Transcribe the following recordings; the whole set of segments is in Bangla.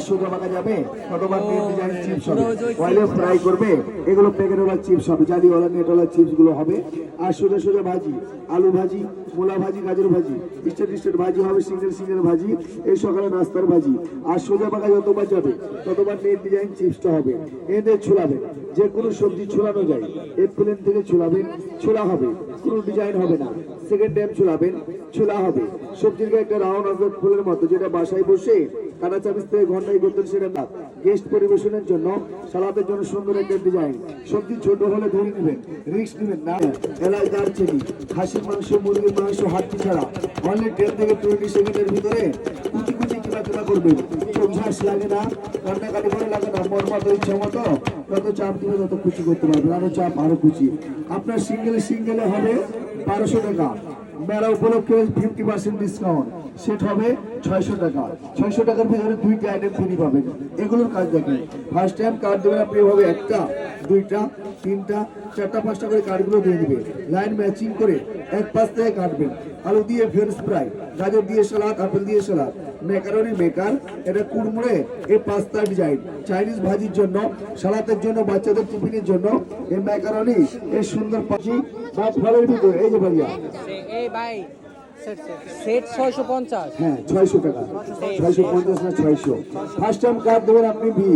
সোজা পাকা যাবে, কতবার ডিজাইন চিপস হবে, অয়েলে ফ্রাই করবে, এগুলো প্যাকেটওয়ালা চিপস হবে, জালিওয়ালা নেটওয়ালা চিপস গুলো হবে। আর সোজা সোজা ভাজি, আলু ভাজি, মূলা ভাজি, গাজর ভাজি, স্টেট ভাজি হবে, সিঙ্গেল ভাজি, এই সকালে নাস্তার ভাজি। আর সোজা পাকা যতবার যাবে ততবার নেট ডিজাইন চিপসটা হবে। এদের ছোলাবে, যে কোনো সবজি ছোলানো যায়, এই প্লেন থেকে ছোলাবেন, ছোলা হবে, কোনো ডিজাইন হবে না। সেকেন্ড টাইম ছোলাবেন, ছোলা হবে। সবজির গায়ে একটা রাউন্ড আসবে ফুলের মতো, যেটা বাসায় বসে কাটা চামচ থেকে ঘন্টায় করতেন সেটা না। গেস্ট পরিবেশনের জন্য, সালাদের জন্য সুন্দর একটা ডিজাইন। সবজি ছোট হলে ধরে নেবেন, রিস্ক নেবেন না। এলাচ, দারচিনি, খাসির মাংস, মুরগির মাংস হাড্ডি ছাড়া অনলি 10 থেকে 20 সেকেন্ডের ভিতরে কুচি কুচি কিনা করবেন। ঝাঁস লাগে না, কান্নাকাটি করে লাগে না, মন মতো ইচ্ছা মতো যত চাপ দিবে তত কুচি করতে পারবেন। আরো চাপ আরো কুচি। আপনার সিঙ্গেলে হবে 1200 টাকা। মেলা উপলক্ষে 50% ডিসকাউন্ট, সেট হবে 600 টাকা। 600 টাকার ভিতরে 2টা আইটেম ফ্রি পাবেন। এগুলোর কাজ দেখেন, ফার্স্ট টাইম কার্ড দেবেন আপনি, এভাবে 1টা 2টা 3টা 4টা 5টা করে কার্ডগুলো দিয়ে দিবে। লাইন ম্যাচিং করে এক পাশ থেকে কাটবেন। আলু দিয়ে ফ্রেঞ্চ ফ্রাই, গাজর দিয়ে সালাদ, আপেল দিয়ে সালাদ, ম্যাকারনি মেকার, এটা কুড়মুড়ে, এই পাস্তা ডিজাইন, চাইনিজ ভাজির জন্য, সালাদের জন্য, বাচ্চাদের টিফিনের জন্য এই ম্যাকারনি, এই সুন্দর পাখি বা ফলের ভিতরে। এই যে ভাইয়া এই ভাই সেট 650, হ্যাঁ 600 টাকা, 650 না 600। ফার্স্ট টাইম কার্ড দেবেন আপনি ভি,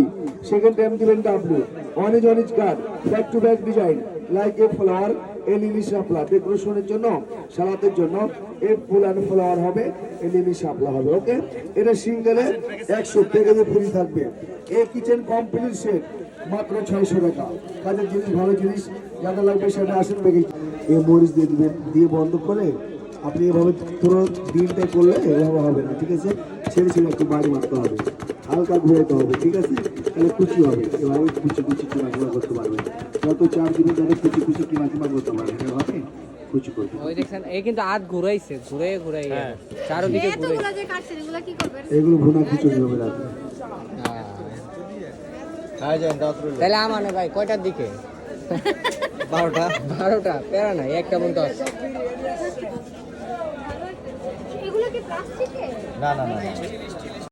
সেকেন্ড টাইম দিবেন ডাব্লিউ। অনিজ card, back to back design, like a flower, a lily শাপলা, ডেকোরেশনের জন্য, সালাদের জন্য এ ফুল অ্যান্ড ফ্লাওয়ার হবে, এ লিলি শাপলা হবে। ওকে, এটা সিঙ্গেলে 100 প্যাকেজে ফ্রি থাকবে। এই কিচেন কমপ্লিট সেট মাত্র 600 টাকা। কাজের জিনিস, ভালো জিনিস, যাদের লাগবে সেটা আসেন বেগে। এই মরিচ দিয়ে দিবেন, দিয়ে বন্ধ করে আপনি এভাবে পুরো দিনটা করলে এভাবে হবে না, ঠিক আছে? ছেড়ে ছেড়ে একটু বাড়ি মারতে হবে, হালকা ঘুরাইতে হবে, ঠিক আছে? তাহলে কুচি হবে, এভাবে কুচি কিমা করতে পারবেন। যত চাপ দিবেন তত কুচি কিমা করতে পারবেন। এভাবে কুচি করতে। ওই দেখেন এই কিন্তু হাত ঘুরাইছে, ঘুরে চারদিকে ঘুরে। এগুলো ভুনা খিচুড়ি হবে রাতে। তাহলে আমানে ভাই কয়টার দিকে? 12টা প্যারা নাই, একটা পর্যন্ত আছে। এগুলো কি প্লাস্টিকের? না